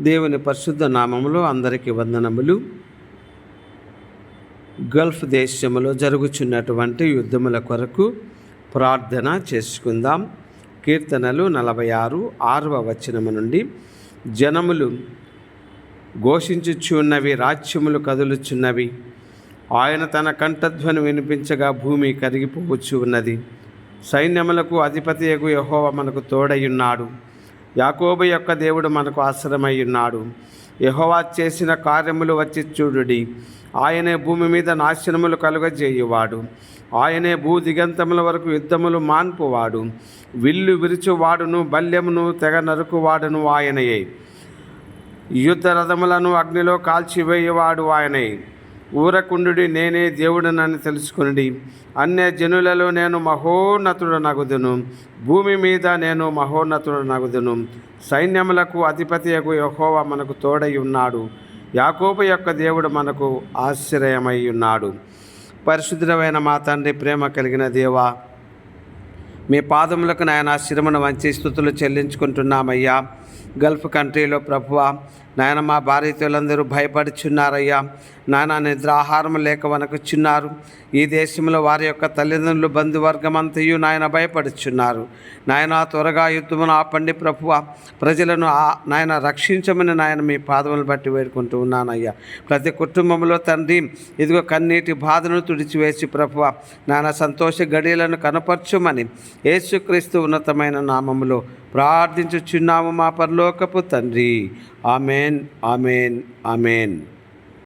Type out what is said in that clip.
దేవుని పరిశుద్ధ నామములో అందరికీ వందనములు. గల్ఫ్ దేశంలో జరుగుచున్నటువంటి యుద్ధముల కొరకు ప్రార్థన చేసుకుందాం. కీర్తనలు 46 6వ వచనము నుండి, జనములు ఘోషించుచున్నవి, రాజ్యములు కదులుచున్నవి. ఆయన తన కంఠధ్వని వినిపించగా భూమి కరిగిపోవచ్చు ఉన్నది. సైన్యములకు అధిపతియగు యెహోవా మనకు తోడయ్యున్నాడు. యాకోబు యొక్క దేవుడు మనకు ఆశ్రమై ఉన్నాడు. యెహోవా చేసిన కార్యములు వచ్చి చూడుడి. ఆయనే భూమి మీద నాశనములు కలుగజేయువాడు. ఆయనే భూదిగంతముల వరకు యుద్ధములు మాన్పువాడు. విల్లు విరుచువాడును, బల్యమును తెగ నరుకువాడును ఆయనయే. యుద్ధ రథములను అగ్నిలో కాల్చివేయువాడు ఆయనే. ఊరకుండుడి, నేనే దేవుడనని తెలుసుకునుడి. అన్య జనులలో నేను మహోన్నతుడనగుదును, భూమి మీద నేను మహోన్నతుడనగుదును. సైన్యములకు అధిపతియగు యెహోవా మనకు తోడై ఉన్నాడు. యాకోబు యొక్క దేవుడు మనకు ఆశ్రయమై ఉన్నాడు. పరిశుద్ధమైన మా తండ్రి, ప్రేమ కలిగిన దేవా, మీ పాదములకు నాయన శిరమును వంచి స్తుతులు చెల్లించుకుంటున్నామయ్యా. గల్ఫ్ కంట్రీలో ప్రభువా నాయన, మా భారతీయులందరూ భయపడుచున్నారయ్యా. నాయన, నిద్రాహారం లేక వణకుచున్నారు. ఈ దేశంలో వారి యొక్క తల్లిదండ్రులు, బంధువర్గమంతయు నాయన భయపడుచున్నారు. నాయన, త్వరగా యుద్ధమును ఆపండి ప్రభువా. ప్రజలను నాయన రక్షించమని నాయన మీ పాదములు బట్టి వేడుకుంటూ ఉన్నానయ్యా. ప్రతి కుటుంబంలో తండ్రి ఇదిగో కన్నీటి బాధను తుడిచివేసి ప్రభువా నాయన సంతోష గడియలను కనపరచుమని యేసుక్రీస్తు ఉన్నతమైన నామములో ప్రార్థించుచున్నాము మా పరలోకపు తండ్రి. Amen, amen, amen.